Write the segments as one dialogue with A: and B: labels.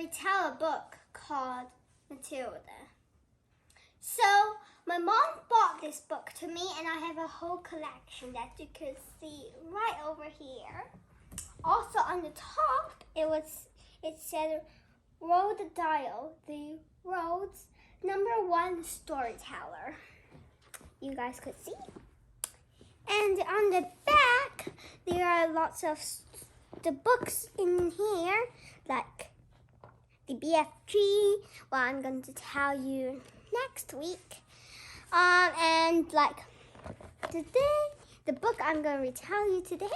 A: retell a book called Matilda. So my mom bought this book to me, and I have a whole collection that you could see right over here. Also on the top, it said Roald Dahl, the world's #1 storyteller. You guys could see. And on the back, there are lots of the books in here, like the BFG, what I'm going to tell you next week. And like today, the book I'm going to retell you today,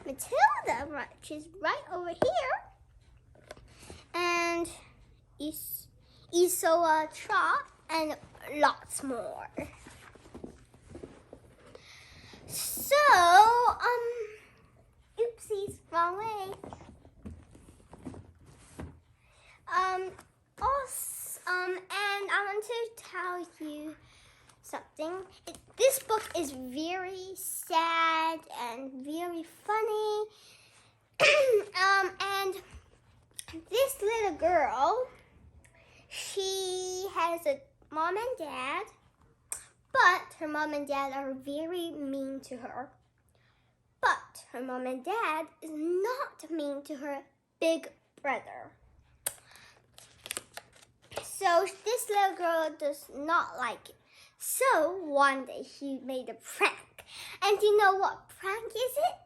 A: Matilda, which is right over here. And Isola Trot, and lots more. So, oopsies, wrong way. And I want to tell you something. This book is very sad and very funny. And this little girl, she has a mom and dad, but her mom and dad are very mean to her. But her mom and dad is not mean to her big brother. So this little girl does not like it. So one day she made a prank. And do you know what prank is it?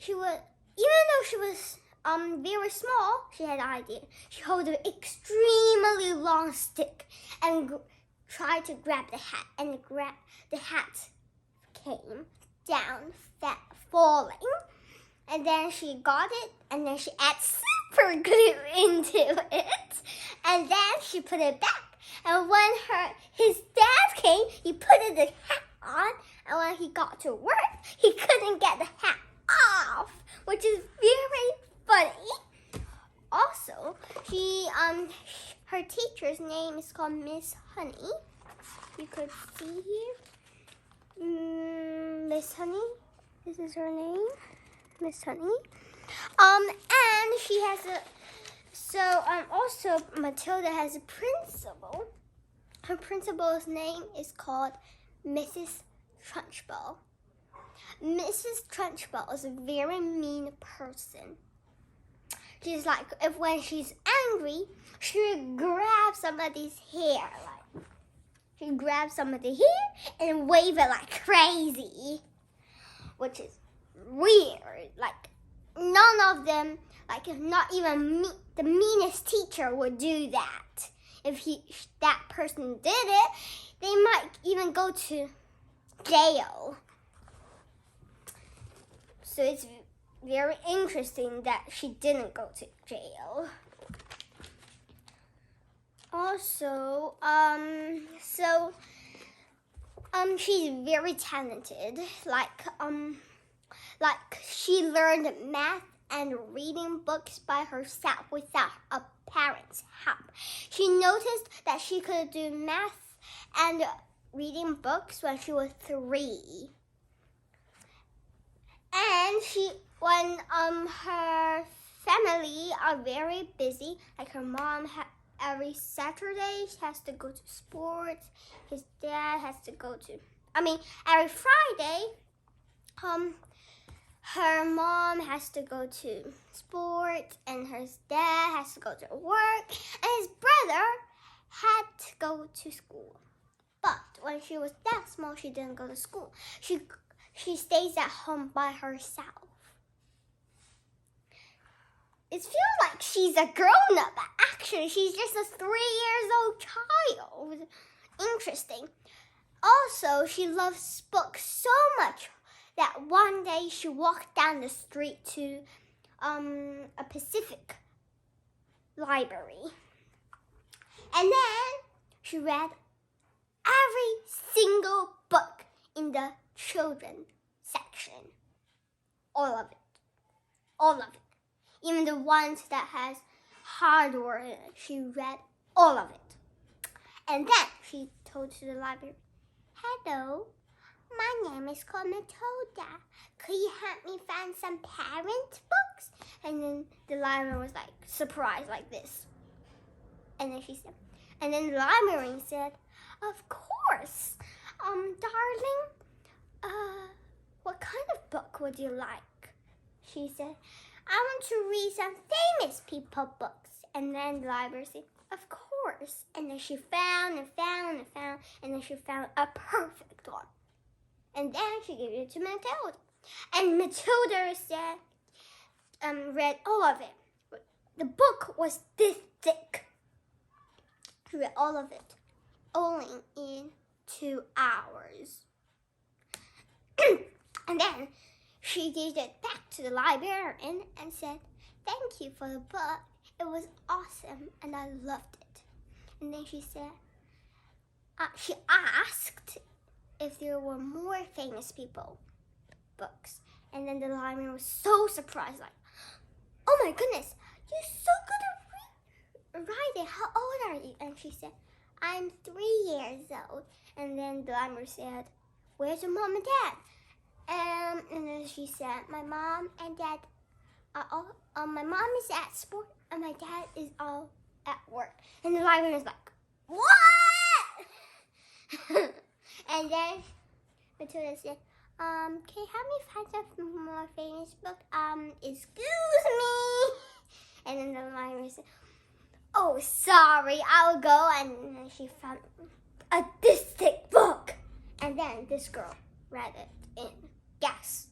A: Even though she was very small, she had an idea. She held an extremely long stick and tried to grab the hat, and the hat came down, falling. And then she got it, and then she added super glue into it, and then she put it back. And when his dad came, he put the hat on, and when he got to work, he couldn't get the hat off, which is very funny. Also, her teacher's name is called Miss Honey. You could see here, Miss Honey. This is her name, Miss Honey. And she has also Matilda has a principal. Her principal's name is called Mrs. Trunchbull. Mrs. Trunchbull is a very mean person. She's like, when she's angry, she would grab somebody's hair. She grabs somebody's hair and wave it like crazy, which is weird. Like, none of them, like not even the meanest teacher would do that. If that person did it, they might even go to jail. So it's very interesting that she didn't go to jail. Also, she's very talented. Like she learned math and reading books by herself without a parent's help. She noticed that she could do math and reading books when she was 3. And when her family are very busy, like her mom every Saturday she has to go to sports. His dad has to go to, every Friday, her mom has to go to sports, and her dad has to go to work, and his brother had to go to school. But when she was that small, she didn't go to school. She stays at home by herself. It feels like she's a grown-up, but actually she's just a 3-year-old child. Interesting. Also, she loves books so much that one day she walked down the street to a Pacific library. And then she read every single book in the children section. All of it. Even the ones that has hard word in it. She read all of it. And then she told to the library, "Hello, my name is called Matilda. Could you help me find some parent books?" And then the librarian was like surprised like this. And then the librarian said, "Of course, darling, what kind of book would you like?" She said, "I want to read some famous people books." And then the librarian said, "Of course." And then she found and found and found, and then she found a perfect one. And then she gave it to Matilda. And Matilda said, read all of it. The book was this thick. She read all of it, only in 2 hours. And then she gave it back to the librarian and said, "Thank you for the book. It was awesome and I loved it." And then she said, she asked if there were more famous people books. And then the librarian was so surprised, like, "Oh my goodness, you're so good at writing. How old are you?" And she said, "I'm 3 years old." And then the librarian said, "Where's your mom and dad?" And then she said, "My mom and dad my mom is at sport and my dad is all at work." And the librarian was like, "What?" And then Matilda said, "Can you help me find some more famous book? Excuse me." And then the librarian said, "Oh, sorry, I'll go." And then she found this thick book. And then this girl read it in, guess.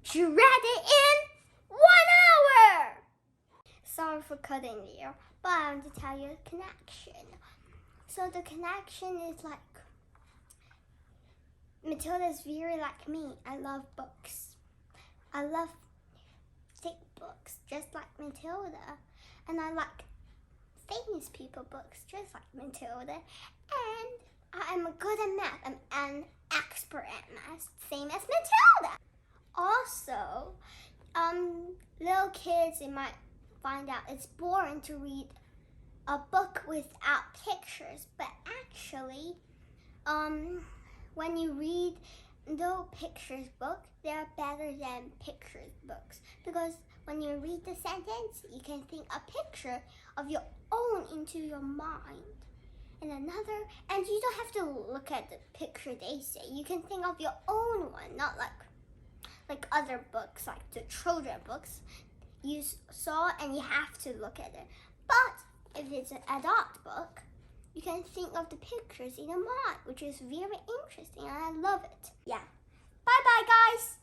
A: She read it in 1 hour. Sorry for cutting you, but I want to tell you the connection. So the connection is like, Matilda is very like me. I love books. I love thick books, just like Matilda. And I like famous people books, just like Matilda. And I'm good at math. I'm an expert at math, same as Matilda. Also, little kids, they might find out it's boring to read a book without pictures, but actually, when you read no pictures book, they're better than pictures books, because when you read the sentence, you can think a picture of your own into your mind. And you don't have to look at the picture they say. You can think of your own one, not like other books, like the children books you saw and you have to look at it. But if it's an adult book, you can think of the pictures in your mind, which is very interesting and I love it. Yeah. Bye-bye, guys.